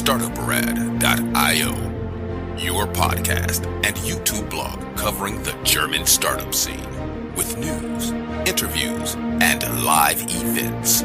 Startuprad.io, your podcast and YouTube blog covering the German startup scene with news, interviews, and live events.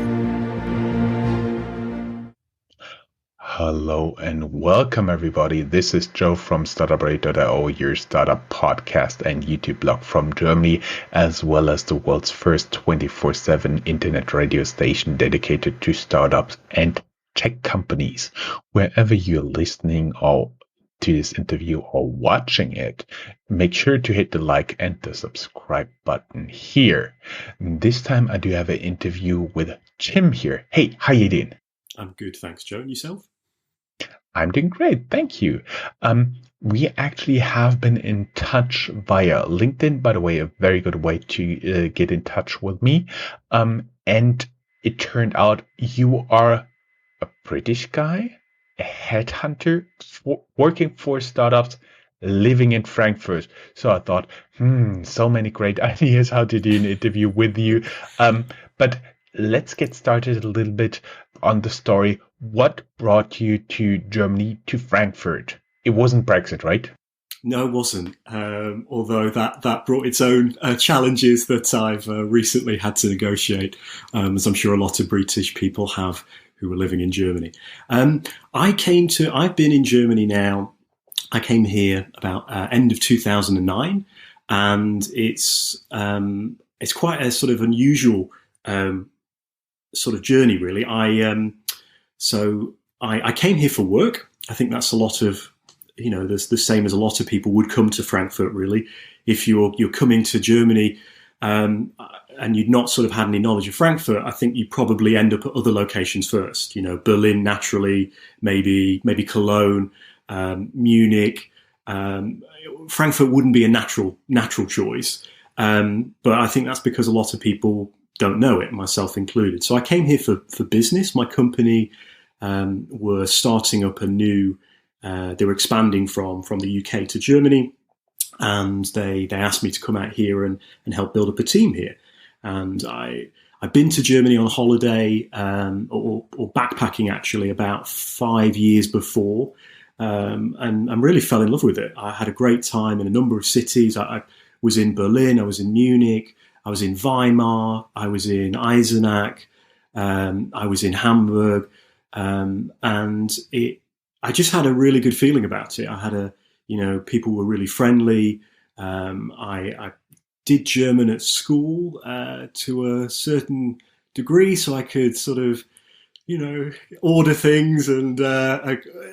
Hello and welcome everybody. This is Joe from Startuprad.io, your startup podcast and YouTube blog from Germany, as well as the world's first 24/7 internet radio station dedicated to startups and tech companies. Wherever you're listening or to this interview or watching it, make sure to hit the like and the subscribe button here. This time I do have an interview with Tim here. Hey, how you doing? I'm good, thanks, Joe. And yourself? I'm doing great, thank you. We actually have been in touch via LinkedIn, by the way, a very good way to get in touch with me. And it turned out you are a British guy, a headhunter, working for startups, living in Frankfurt. So I thought, so many great ideas how to do an interview with you. But let's get started a little bit on the story. What brought you to Germany, to Frankfurt? It wasn't Brexit, right? No, it wasn't. Although that brought its own challenges that I've recently had to negotiate, as I'm sure a lot of British people have who were living in Germany. I've been in Germany now. I came here about end of 2009, and it's quite a sort of unusual sort of journey, really. I came here for work. I think that's a lot of, there's the same as a lot of people would come to Frankfurt, really. If you're coming to Germany and you'd not sort of had any knowledge of Frankfurt, I think you probably end up at other locations first. Berlin naturally, maybe Cologne, Munich. Frankfurt wouldn't be a natural choice, but I think that's because a lot of people don't know it, myself included. So I came here for business. My company were starting up a new. They were expanding from the UK to Germany, and they asked me to come out here and help build up a team here. And I've been to Germany on holiday or backpacking actually about 5 years before, and I really fell in love with it. I had a great time in a number of cities. I was in Berlin, I was in Munich, I was in Weimar, I was in Eisenach, I was in Hamburg, and I just had a really good feeling about it. I had people were really friendly. I did German at school to a certain degree, so I could sort of, order things and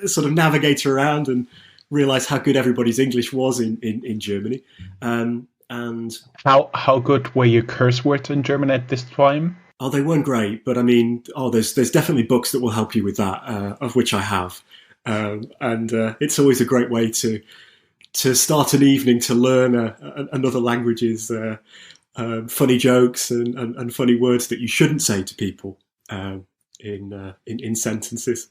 sort of navigate around and realize how good everybody's English was in Germany. And how good were your curse words in German at this time? Oh, they weren't great, but I mean, there's definitely books that will help you with that, of which I have. And it's always a great way to start an evening to learn another language's funny jokes and funny words that you shouldn't say to people in sentences.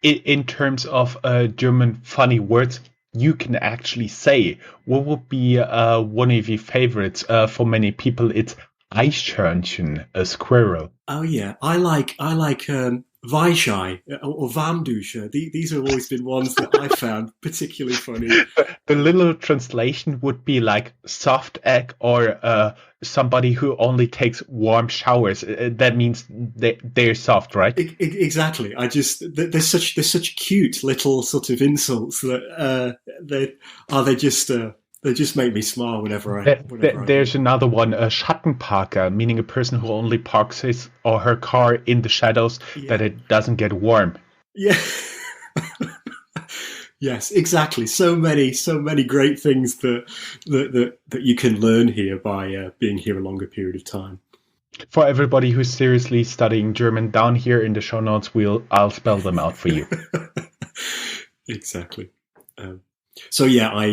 In terms of German funny words, you can actually say, what would be one of your favorites? For many people, it's Eichhörnchen, a squirrel. Oh yeah, I like Weichei or Warmdusche. These have always been ones that I found particularly funny. The little translation would be like soft egg, or somebody who only takes warm showers. That means they're soft, right? Exactly. There's such cute little sort of insults that they just make me smile whenever I. There's another one, a Schattenparker, meaning a person who only parks his or her car in the shadows, that it doesn't get warm. Yeah. Yes, exactly. So many great things that you can learn here by being here a longer period of time. For everybody who's seriously studying German, down here in the show notes, I'll spell them out for you. Exactly. So yeah, I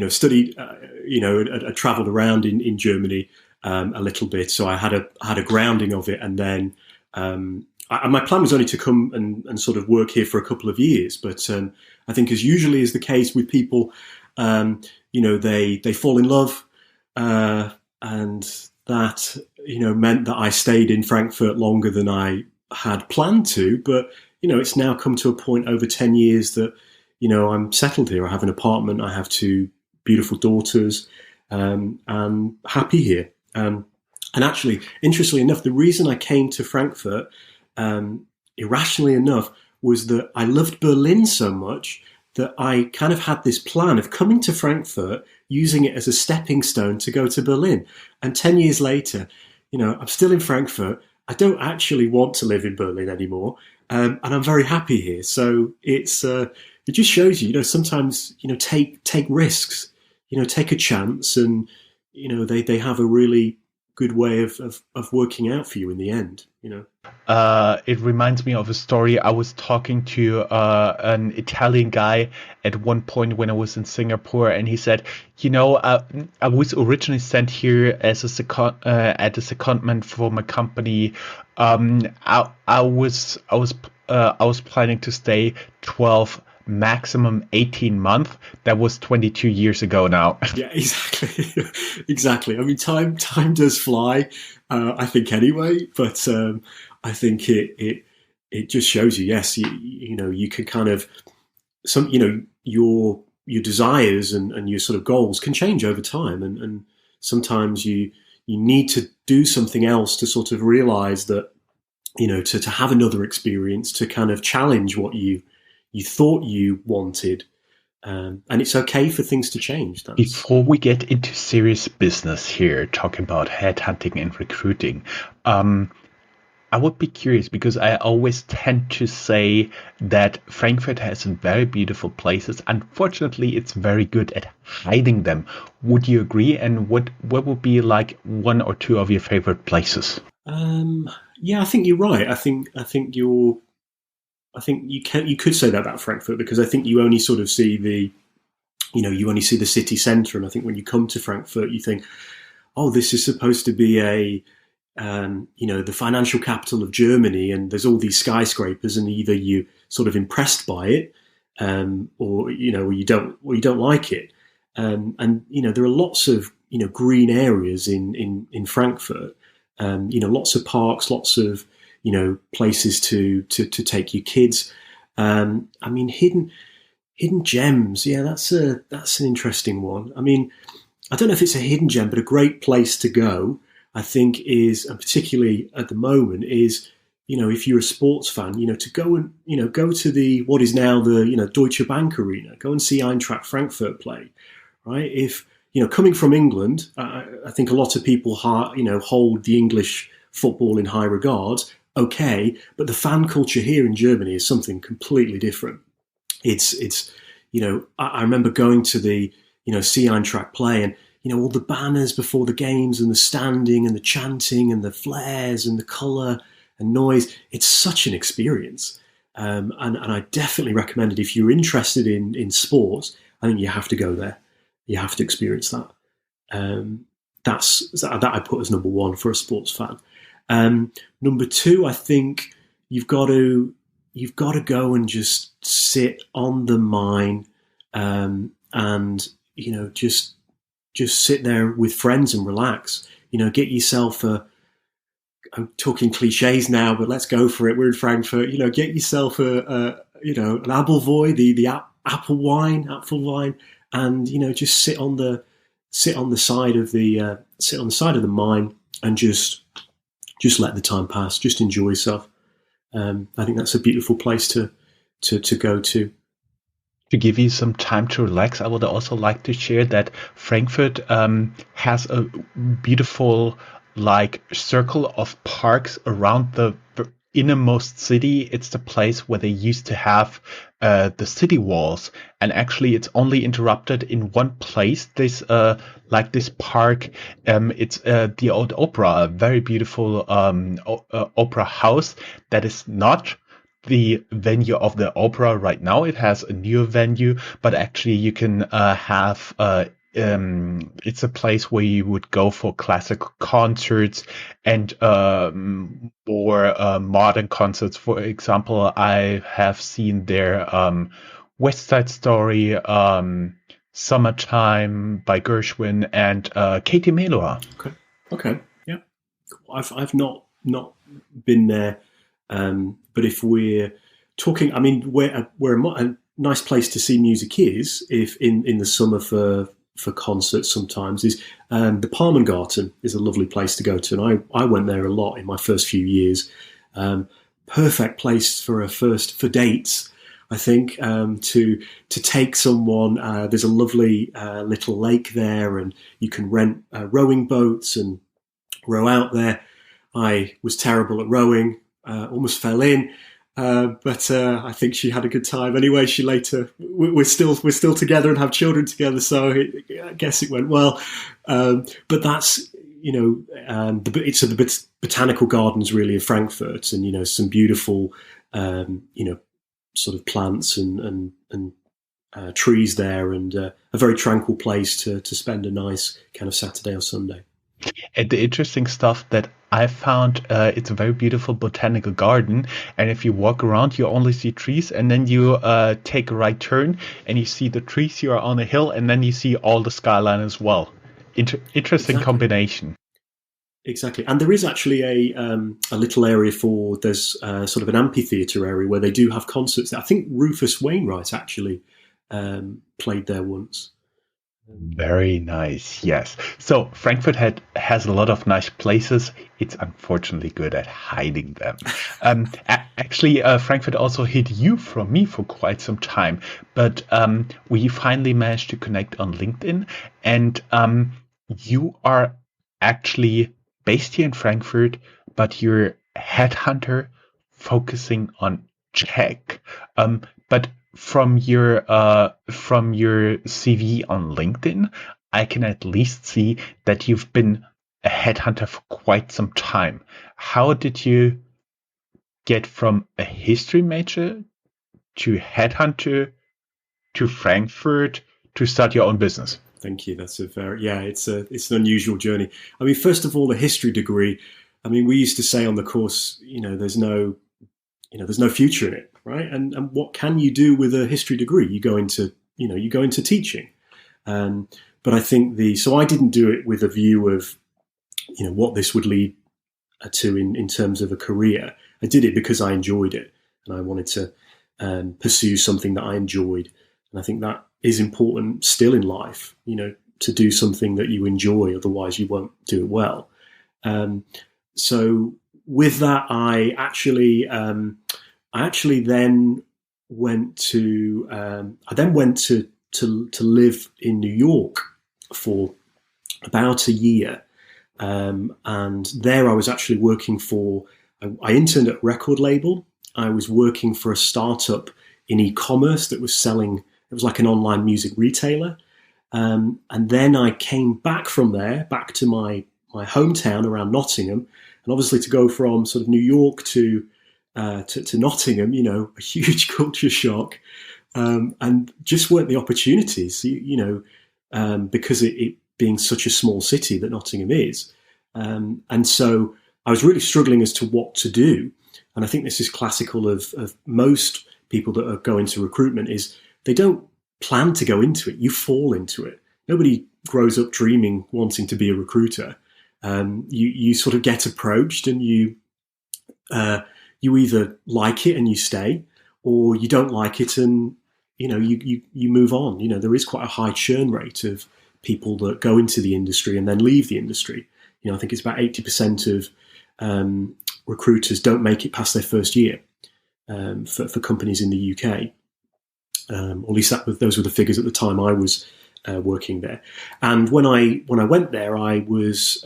studied. I travelled around in Germany a little bit, so I had a grounding of it, and then. My plan was only to come and sort of work here for a couple of years, but I think, as usually is the case with people, they fall in love, and that meant that I stayed in Frankfurt longer than I had planned to. But it's now come to a point over 10 years that, I'm settled here. I have an apartment. I have two beautiful daughters, and happy here. And actually, interestingly enough, the reason I came to Frankfurt, irrationally enough, was that I loved Berlin so much that I kind of had this plan of coming to Frankfurt, using it as a stepping stone to go to Berlin. And 10 years later, I'm still in Frankfurt. I don't actually want to live in Berlin anymore. And I'm very happy here. So it just shows you, sometimes, take risks, take a chance, and, they have a really good way of working out for you in the end, It reminds me of a story. I was talking to an Italian guy at one point when I was in Singapore, and he said, I was originally sent here as a secondment from a company. I was planning to stay 12, maximum 18 months. That was 22 years ago now. Yeah, exactly. Exactly. I mean, time does fly, I think anyway, but I think it just shows you, yes, you can kind of, your desires and your sort of goals can change over time. And sometimes you need to do something else to sort of realize that, to have another experience, to kind of challenge what you thought you wanted. And it's okay for things to change. Before we get into serious business here, talking about headhunting and recruiting, I would be curious, because I always tend to say that Frankfurt has very beautiful places. Unfortunately, it's very good at hiding them. Would you agree? And what would be like one or two of your favorite places? Yeah, I think you're right. I think you could say that about Frankfurt, because I think you only sort of see you only see the city centre. And I think when you come to Frankfurt, you think, oh, this is supposed to be the financial capital of Germany, and there's all these skyscrapers, and either you sort of impressed by it, or you don't like it. And there are lots of green areas in Frankfurt. Lots of parks, lots of places to take your kids. I mean, hidden gems. Yeah, that's an interesting one. I mean, I don't know if it's a hidden gem, but a great place to go, I think, is, and particularly at the moment, is, if you're a sports fan, to go and, go to the, what is now the, Deutsche Bank Arena, go and see Eintrach Frankfurt play, right? If, coming from England, I think a lot of people, hold the English football in high regard. Okay, but the fan culture here in Germany is something completely different. It's I remember going to the, see Eintracht play, and, all the banners before the games, and the standing and the chanting and the flares and the colour and noise. It's such an experience. And I definitely recommend it. If you're interested in sports, I think you have to go there. You have to experience that. That I put as number one for a sports fan. Number two, I think you've got to go and just sit on the mine, and just sit there with friends and relax. Get yourself I'm talking cliches now, but let's go for it. We're in Frankfurt. Get yourself an Appleboy, the apple wine, and just sit on the side of the mine and just let the time pass. Just enjoy yourself. I think that's a beautiful place to go to. To give you some time to relax, I would also like to share that Frankfurt has a beautiful circle of parks around the innermost city. It's the place where they used to have the city walls, and actually it's only interrupted in one place. This this park, it's the Old Opera, a very beautiful opera house that is not the venue of the opera right now. It has a new venue, but actually you can have it's a place where you would go for classic concerts and more modern concerts. For example, I have seen their West Side Story, Summertime by Gershwin, and Katie Melua. Okay, yeah. I've not been there. But if we're talking, I mean, where a nice place to see music is, if in the summer for concerts sometimes, is the Palmengarten is a lovely place to go to, and I went there a lot in my first few years. Perfect place for dates, I think, to take someone. There's a lovely little lake there, and you can rent rowing boats and row out there. I was terrible at rowing, almost fell in. But I think she had a good time. Anyway, we're still together and have children together, so I guess it went well. But that's, it's the botanical gardens really of Frankfurt, and some beautiful, sort of plants and trees there, and a very tranquil place to spend a nice kind of Saturday or Sunday. And the interesting stuff that I found, it's a very beautiful botanical garden, and if you walk around, you only see trees, and then you take a right turn, and you see the trees. You are on a hill, and then you see all the skyline as well. Interesting combination. Exactly, and there is actually a little area there's sort of an amphitheatre area where they do have concerts. I think Rufus Wainwright actually played there once. Very nice, yes. So Frankfurt has a lot of nice places. It's unfortunately good at hiding them. Actually, Frankfurt also hid you from me for quite some time, but we finally managed to connect on LinkedIn, and you are actually based here in Frankfurt, but you're Headhunter focusing on Czech. But from your CV on LinkedIn, I can at least see that you've been a headhunter for quite some time. How did you get from a history major to headhunter to Frankfurt to start your own business? Thank you. That's it's an unusual journey. I mean, first of all, the history degree. I mean, we used to say on the course, there's no future in it. Right. And what can you do with a history degree? You go into teaching. But I think so I didn't do it with a view of, what this would lead to in terms of a career. I did it because I enjoyed it, and I wanted to pursue something that I enjoyed. And I think that is important still in life, to do something that you enjoy. Otherwise you won't do it well. So with that, I actually then went to live in New York for about a year, and there I was actually working I interned at a record label. I was working for a startup in e-commerce that was selling. It was like an online music retailer, and then I came back from there back to my hometown around Nottingham, and obviously to go from sort of New York to Nottingham, a huge culture shock, and just weren't the opportunities, because it being such a small city that Nottingham is. And so I was really struggling as to what to do. And I think this is classical of most people that are going to recruitment, is they don't plan to go into it. You fall into it. Nobody grows up dreaming, wanting to be a recruiter. You sort of get approached, and you either like it and you stay, or you don't like it and you move on. There is quite a high churn rate of people that go into the industry and then leave the industry. I think it's about 80% of recruiters don't make it past their first year for companies in the UK. Or at least those were the figures at the time I was working there. And when I went there, I was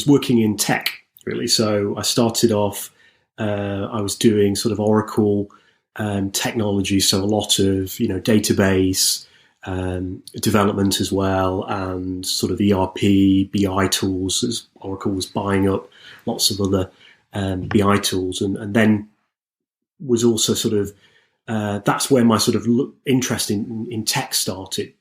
working in tech, really. So I started off. I was doing sort of Oracle technology, so a lot of database development as well, and sort of ERP, BI tools, as Oracle was buying up lots of other BI tools, and then was also sort of that's where my sort of interest in tech started.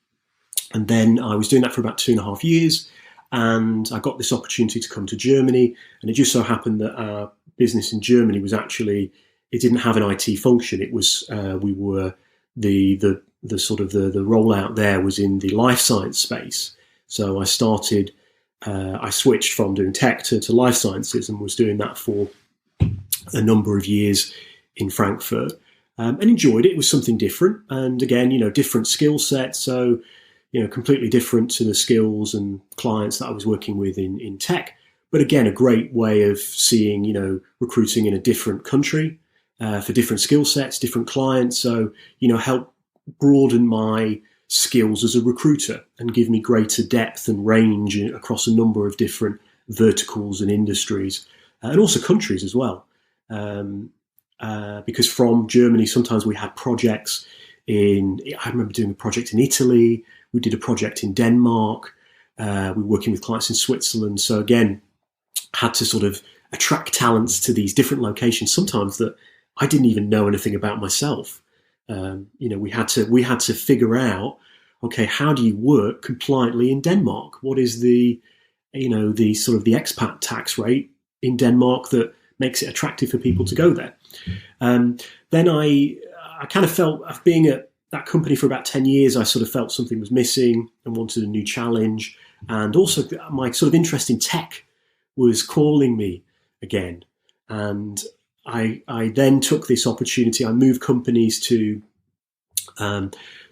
And then I was doing that for about 2.5 years, and I got this opportunity to come to Germany, and it just so happened that our business in Germany was actually, it didn't have an IT function. It was we were the sort of the rollout there was in the life science space. So I started, I switched from doing tech to life sciences, and was doing that for a number of years in Frankfurt, and enjoyed it. It was something different. And again, different skill sets. So, completely different to the skills and clients that I was working with in tech. But again, a great way of seeing, recruiting in a different country for different skill sets, different clients. So, help broaden my skills as a recruiter and give me greater depth and range across a number of different verticals and industries, and also countries as well. Because from Germany, sometimes we had projects I remember doing a project in Italy. We did a project in Denmark. We were working with clients in Switzerland. So again, had to sort of attract talents to these different locations, sometimes that I didn't even know anything about myself. We had to figure out, okay, how do you work compliantly in Denmark? What is the sort of the expat tax rate in Denmark that makes it attractive for people to go there? Then I kind of felt, after being at that company for about 10 years, I sort of felt something was missing and wanted a new challenge. And also my sort of interest in tech was calling me again. And I then took this opportunity. I moved companies to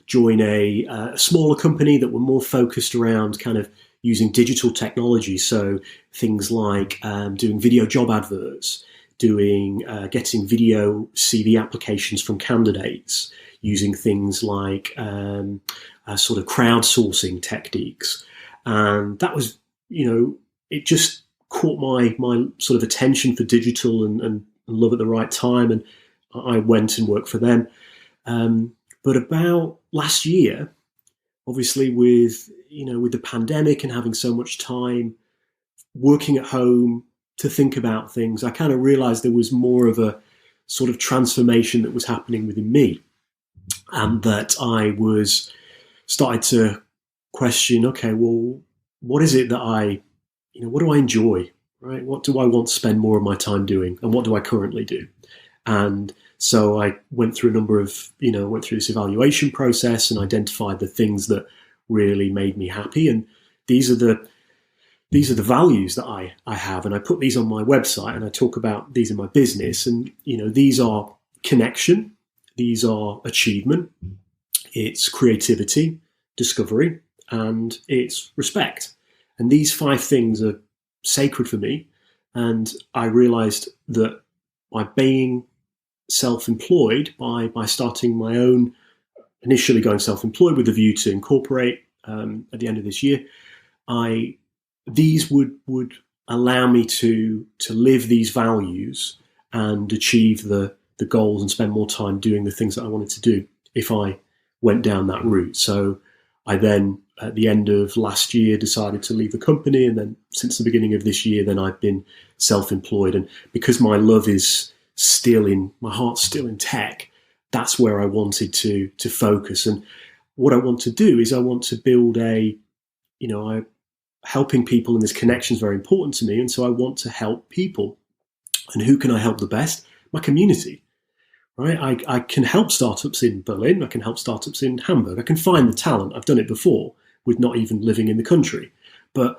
join a smaller company that were more focused around kind of using digital technology. So things like doing video job adverts, getting video CV applications from candidates, using things like sort of crowdsourcing techniques. And that was, it just caught my sort of attention for digital and love at the right time. And I went and worked for them. But about last year, obviously with the pandemic and having so much time working at home to think about things, I kind of realized there was more of a sort of transformation that was happening within me. And that I started to question, okay, well, what is it that what do I enjoy, right? What do I want to spend more of my time doing? And what do I currently do? And so I went through a number of, went through this evaluation process and identified the things that really made me happy. And these are the values that I have. And I put these on my website and I talk about these in my business. And, these are connection. These are achievement. It's creativity, discovery, and it's respect. And these 5 things are sacred for me. And I realized that by being self-employed, by starting my own, initially going self-employed with a view to incorporate at the end of this year, these would allow me to live these values and achieve the goals and spend more time doing the things that I wanted to do if I went down that route. So I then, at the end of last year, decided to leave the company. And then since the beginning of this year, then I've been self-employed. And because my love is my heart's still in tech, that's where I wanted to focus. And what I want to do is I want to build helping people, and this connection is very important to me. And so I want to help people. And who can I help the best? My community. Right, I can help startups in Berlin. I can help startups in Hamburg. I can find the talent. I've done it before with not even living in the country. But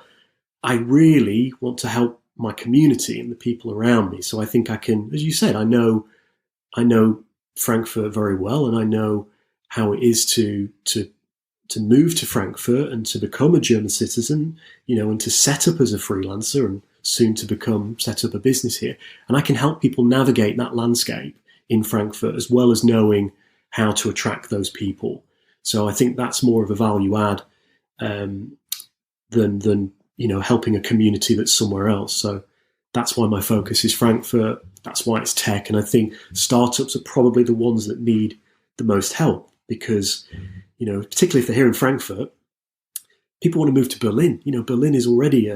I really want to help my community and the people around me. So I think I can, as you said, I know Frankfurt very well, and I know how it is to move to Frankfurt and to become a German citizen, and to set up as a freelancer and soon to set up a business here. And I can help people navigate that landscape in Frankfurt, as well as knowing how to attract those people. So I think that's more of a value add than helping a community that's somewhere else. So that's why my focus is Frankfurt. That's why it's tech. And I think startups are probably the ones that need the most help because, particularly if they're here in Frankfurt, people want to move to Berlin. Berlin is already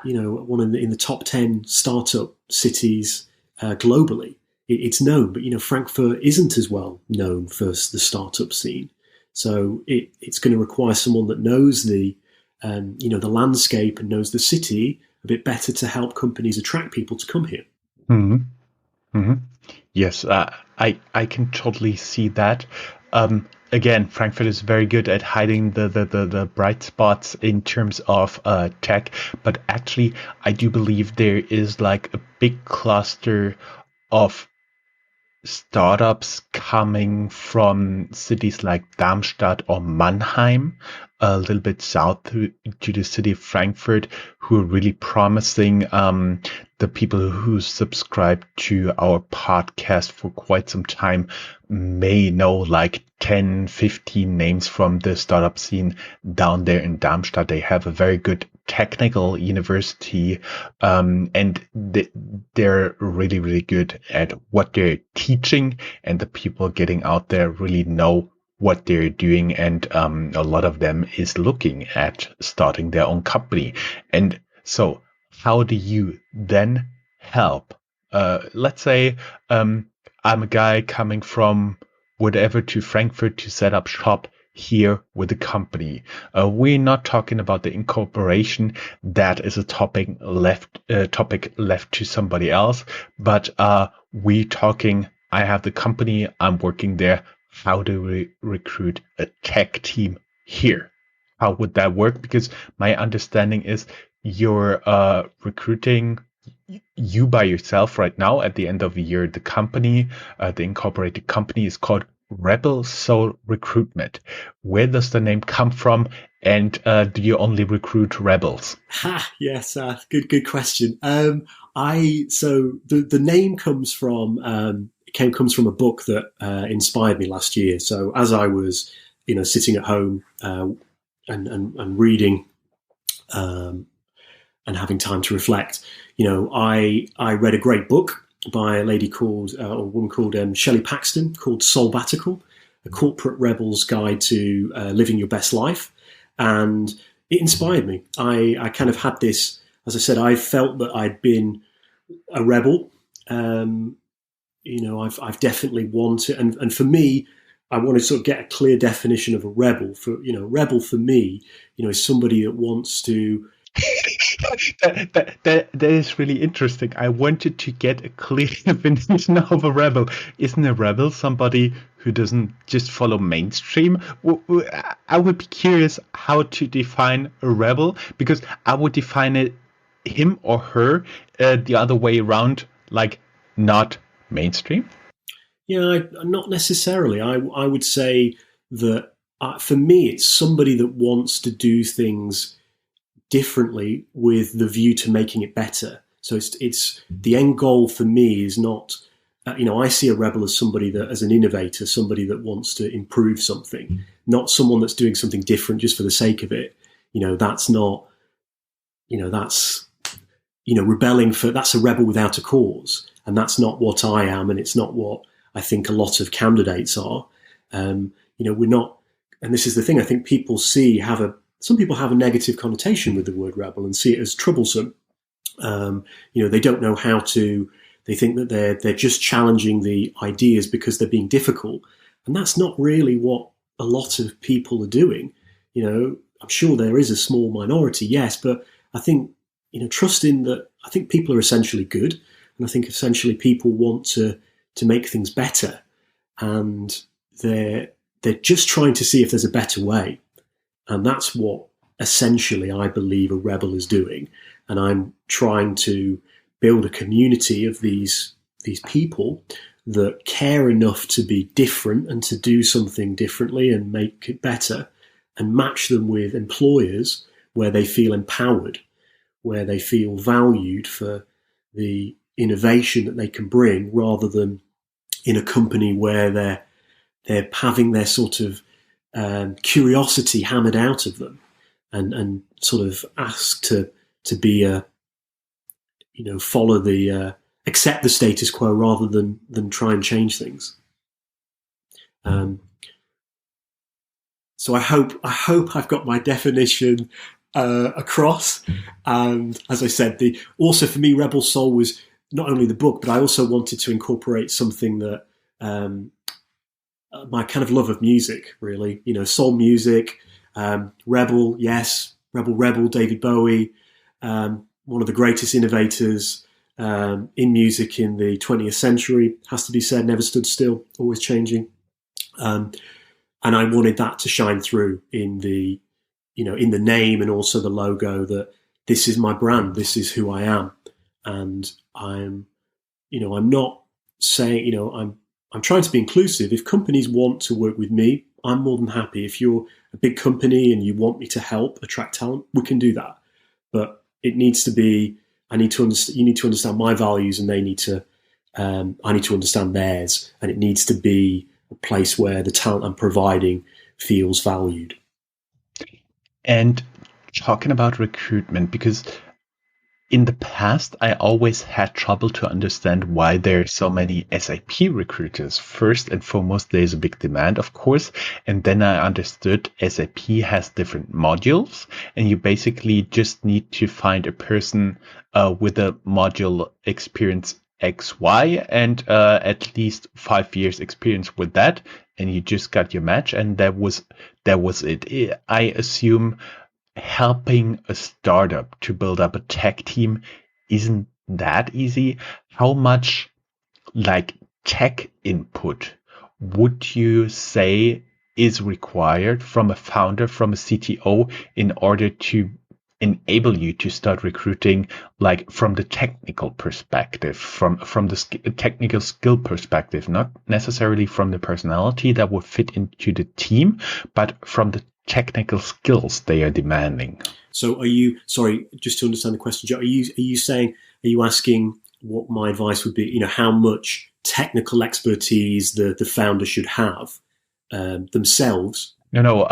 one in the top 10 startup cities globally. It's known, but Frankfurt isn't as well known for the startup scene. So it's going to require someone that knows the landscape and knows the city a bit better to help companies attract people to come here. Mm-hmm. Mm-hmm. Yes, I can totally see that. Again, Frankfurt is very good at hiding the bright spots in terms of tech, but actually, I do believe there is like a big cluster of startups coming from cities like Darmstadt or Mannheim, a little bit south to the city of Frankfurt, who are really promising. The people who subscribe to our podcast for quite some time may know like 10, 15 names from the startup scene down there in Darmstadt. They have a very good technical university, and they're really, really good at what they're teaching, and the people getting out there really know what they're doing, and a lot of them is looking at starting their own company. And so how do you then help? Let's say I'm a guy coming from whatever to Frankfurt to set up shop here with the company. We're not talking about the incorporation. That is a topic left to somebody else. But we're talking, I have the company, I'm working there. How do we recruit a tech team here? How would that work? Because my understanding is you're recruiting you by yourself right now. At the end of the year, the company, the incorporated company, is called Rebel Soul Recruitment. Where does the name come from? And do you only recruit rebels? Yes, good question. So the name comes from comes from a book that inspired me last year. So as I was, sitting at home and reading and having time to reflect, I read a great book by a woman called Shelley Paxton, called Soulbatical, A Corporate Rebel's Guide to Living Your Best Life. And it inspired me. I kind of had this, as I said, I felt that I'd been a rebel. I've definitely wanted, and for me, I want to sort of get a clear definition of a rebel. Rebel for me, is somebody that wants to. That is really interesting. I wanted to get a clear definition of a rebel. Isn't a rebel somebody who doesn't just follow mainstream? I would be curious how to define a rebel, because I would define it him or her the other way around, like not mainstream. Yeah, not necessarily. I would say that for me, it's somebody that wants to do things differently with the view to making it better. So it's the end goal for me is not, I see a rebel as somebody that, as an innovator, somebody that wants to improve something, not someone that's doing something different just for the sake of it. That's not, that's, rebelling for, that's a rebel without a cause. And that's not what I am. And it's not what I think a lot of candidates are. We're not, and this is the thing, I think people some people have a negative connotation with the word rebel and see it as troublesome. They don't know how to, they think that they're just challenging the ideas because they're being difficult. And that's not really what a lot of people are doing. I'm sure there is a small minority, yes, but I think, trust in that, I think people are essentially good. And I think essentially people want to make things better. And they're just trying to see if there's a better way. And that's what essentially I believe a rebel is doing. And I'm trying to build a community of these people that care enough to be different and to do something differently and make it better, and match them with employers where they feel empowered, where they feel valued for the innovation that they can bring, rather than in a company where they're having their sort of curiosity hammered out of them and sort of asked to be follow the accept the status quo rather than try and change things. So I hope I've got my definition across. And as I said, also for me, Rebel Soul was not only the book, but I also wanted to incorporate something that my kind of love of music, really, soul music, Rebel, yes, Rebel, David Bowie, one of the greatest innovators in music in the 20th century, has to be said, never stood still, always changing. And I wanted that to shine through in the name and also the logo, that this is my brand, this is who I am. And I'm not saying, I'm trying to be inclusive. If companies want to work with me, I'm more than happy. If you're a big company and you want me to help attract talent, we can do that. But it needs to be, you need to understand my values, and I need to understand theirs. And it needs to be a place where the talent I'm providing feels valued. And talking about recruitment, because in the past, I always had trouble to understand why there are so many SAP recruiters. First and foremost, there's a big demand, of course. And then I understood SAP has different modules, and you basically just need to find a person with a module experience XY and at least 5 years experience with that. And you just got your match, and that was it. I assume helping a startup to build up a tech team isn't that easy. How much like tech input would you say is required from a founder, from a CTO, in order to enable you to start recruiting, like from the technical perspective, from the technical skill perspective, not necessarily from the personality that would fit into the team, but from the technical skills they are demanding? So sorry, just to understand the question, Joe, are you asking what my advice would be, how much technical expertise the founder should have themselves? No.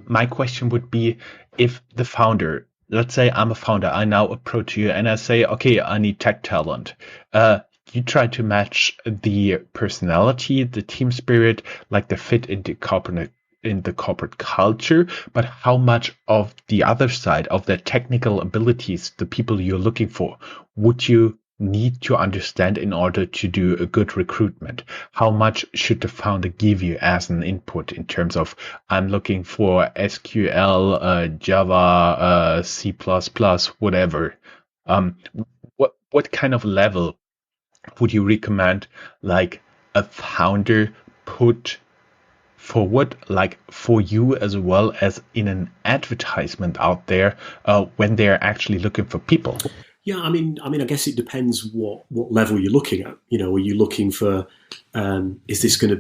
My question would be, if the founder, let's say I'm a founder, I now approach you and I say, okay, I need tech talent. You try to match the personality, the team spirit, like the fit in the corporate culture, but how much of the other side of the technical abilities, the people you're looking for, would you need to understand in order to do a good recruitment? How much should the founder give you as an input in terms of, I'm looking for SQL, Java, C++, whatever? What kind of level would you recommend, like, a founder put forward, like for you as well as in an advertisement out there, when they're actually looking for people? Yeah, I mean, I guess it depends what level you're looking at. Are you looking for, is this person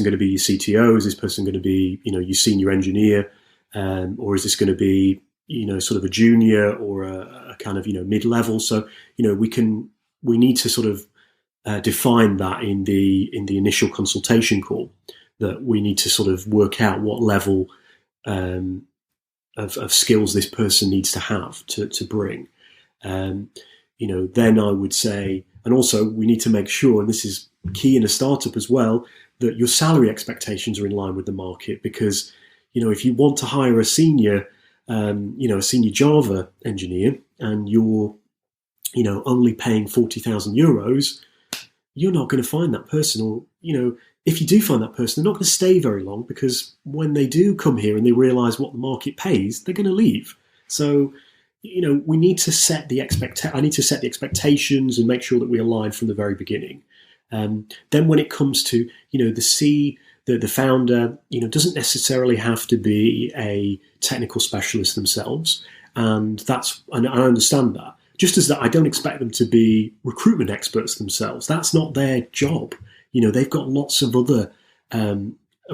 going to be your CTO? Is this person going to be, your senior engineer? Or is this going to be, sort of a junior or a kind of, mid-level? So, we need to sort of define that in the initial consultation call, that we need to sort of work out what level of skills this person needs to have to bring. Then I would say, and also we need to make sure, and this is key in a startup as well, that your salary expectations are in line with the market. Because, if you want to hire a senior Java engineer and you're, only paying 40,000 euros, you're not going to find that person. Or, if you do find that person, they're not going to stay very long, because when they do come here and they realize what the market pays, they're going to leave. So, we need to set the I need to set the expectations and make sure that we align from the very beginning. Then when it comes to, the founder, doesn't necessarily have to be a technical specialist themselves. And I understand that. Just as that, I don't expect them to be recruitment experts themselves. That's not their job. They've got lots of other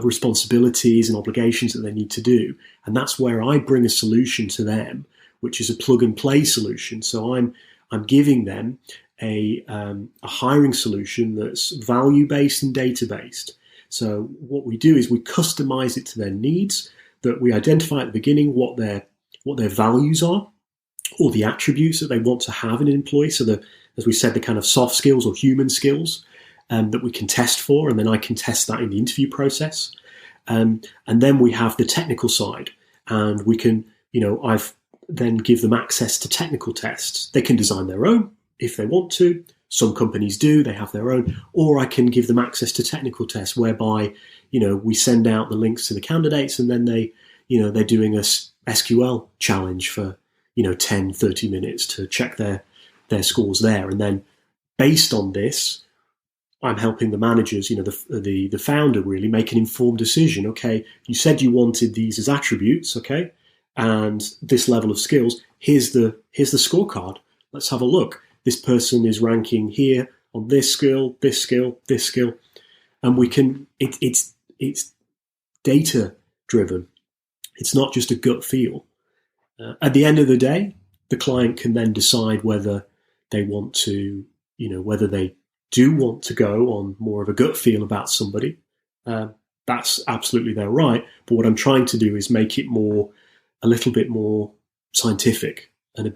responsibilities and obligations that they need to do. And that's where I bring a solution to them, which is a plug and play solution. So I'm giving them a hiring solution that's value based and data based. So what we do is we customize it to their needs, that we identify at the beginning what their values are, or the attributes that they want to have in an employee. So as we said, the kind of soft skills or human skills that we can test for, and then I can test that in the interview process. And then we have the technical side, and we can, I've then give them access to technical tests. They can design their own if they want to. Some companies do, they have their own, or I can give them access to technical tests whereby, we send out the links to the candidates, and then they're doing a SQL challenge for, 10, 30 minutes to check their scores there. And then based on this, I'm helping the managers, the founder, really make an informed decision. Okay, you said you wanted these as attributes, okay, and this level of skills. Here's the scorecard. Let's have a look. This person is ranking here on this skill, this skill, this skill, and we can. It's data driven. It's not just a gut feel. At the end of the day, the client can then decide whether they want to, whether they do want to go on more of a gut feel about somebody. That's absolutely their right. But what I'm trying to do is make it a little bit more scientific and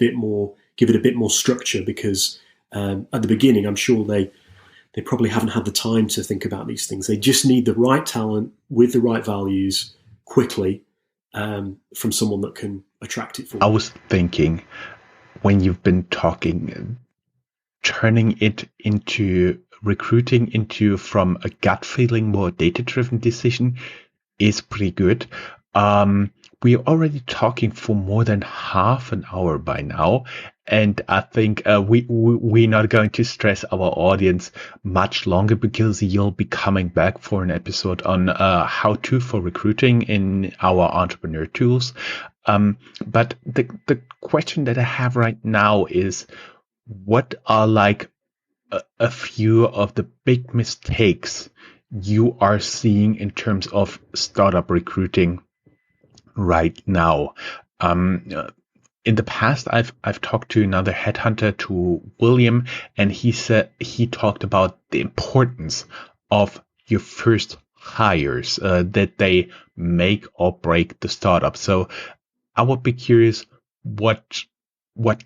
give it a bit more structure, because at the beginning, I'm sure they probably haven't had the time to think about these things. They just need the right talent with the right values quickly from someone that can attract it for them. I was thinking, when you've been talking, turning it into recruiting into from a gut feeling, more data-driven decision is pretty good. We're already talking for more than half an hour by now, and I think we're not going to stress our audience much longer, because you'll be coming back for an episode on how-to for recruiting in our entrepreneur tools. But the question that I have right now is, what are like a few of the big mistakes you are seeing in terms of startup recruiting right now? In the past, I've talked to another headhunter, to William, and he talked about the importance of your first hires, that they make or break the startup. So I would be curious what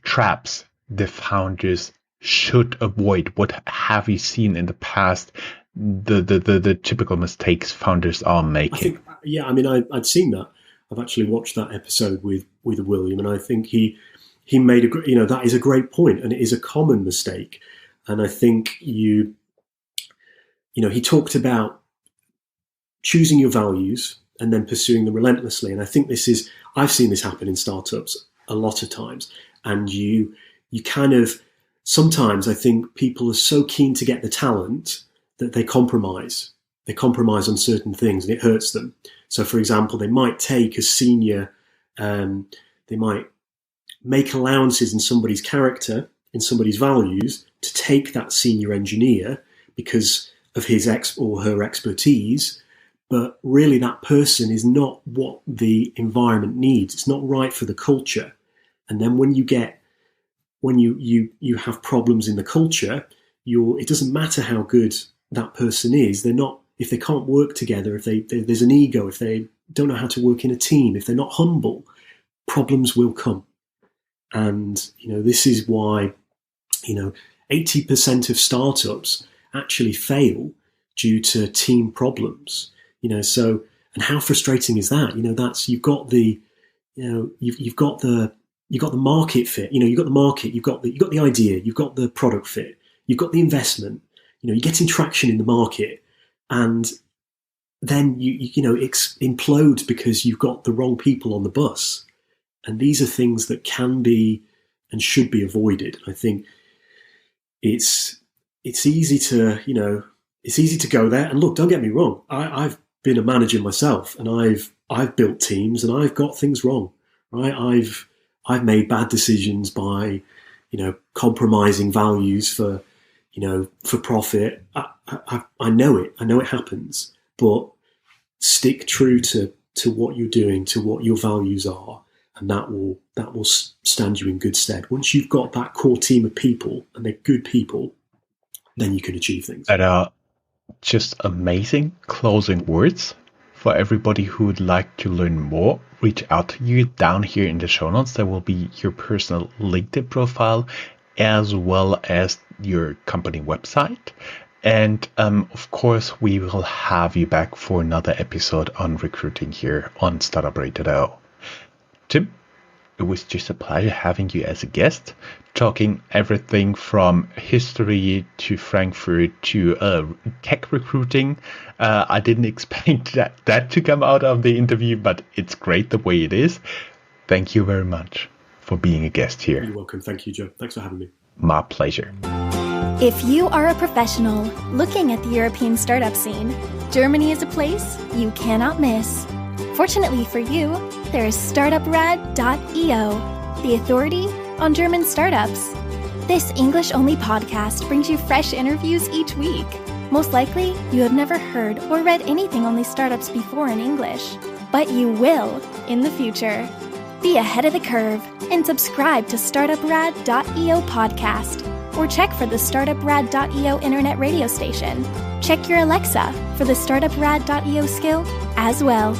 traps the founders should avoid. What have you seen in the past, the typical mistakes founders are making? I'd seen that. I've actually watched that episode with William, and I think he made that is a great point, and it is a common mistake. And I think he talked about choosing your values and then pursuing them relentlessly. And I think I've seen this happen in startups a lot of times. And you kind of, sometimes I think people are so keen to get the talent that they compromise. They compromise on certain things, and it hurts them. So, for example, they might take a senior, they might make allowances in somebody's character, in somebody's values, to take that senior engineer because of his or her expertise. But really, that person is not what the environment needs. It's not right for the culture. And then when you have problems in the culture, it doesn't matter how good that person is. If they can't work together, if there's an ego, if they don't know how to work in a team, if they're not humble, problems will come. And, this is why, 80% of startups actually fail due to team problems. So, and how frustrating is that? You've got the market fit. You've got the market, you've got the idea, you've got the product fit, you've got the investment. You're getting traction in the market, and then it implodes because you've got the wrong people on the bus. And these are things that can be and should be avoided. I think it's easy to go there. And look, don't get me wrong. I've been a manager myself, and I've built teams, and I've got things wrong. Right? I've made bad decisions by, compromising values for profit. I know it. I know it happens. But stick true to what you're doing, to what your values are, and that will stand you in good stead. Once you've got that core team of people, and they're good people, then you can achieve things. That are just amazing closing words. For everybody who would like to learn more, reach out to you. Down here in the show notes, there will be your personal LinkedIn profile, as well as your company website. And of course, we will have you back for another episode on recruiting here on Startuprad.io. Tim, it was just a pleasure having you as a guest, talking everything from history to Frankfurt to tech recruiting. I didn't expect that to come out of the interview, but it's great the way it is. Thank you very much for being a guest here. You're welcome. Thank you, Joe. Thanks for having me. My pleasure. If you are a professional looking at the European startup scene, Germany is a place you cannot miss. Fortunately for you, there is Startuprad.io, the authority on German startups. This English-only podcast brings you fresh interviews each week. Most likely, you have never heard or read anything on these startups before in English, but you will in the future. Be ahead of the curve and subscribe to Startuprad.io podcast, or check for the Startuprad.io internet radio station. Check your Alexa for the Startuprad.io skill as well.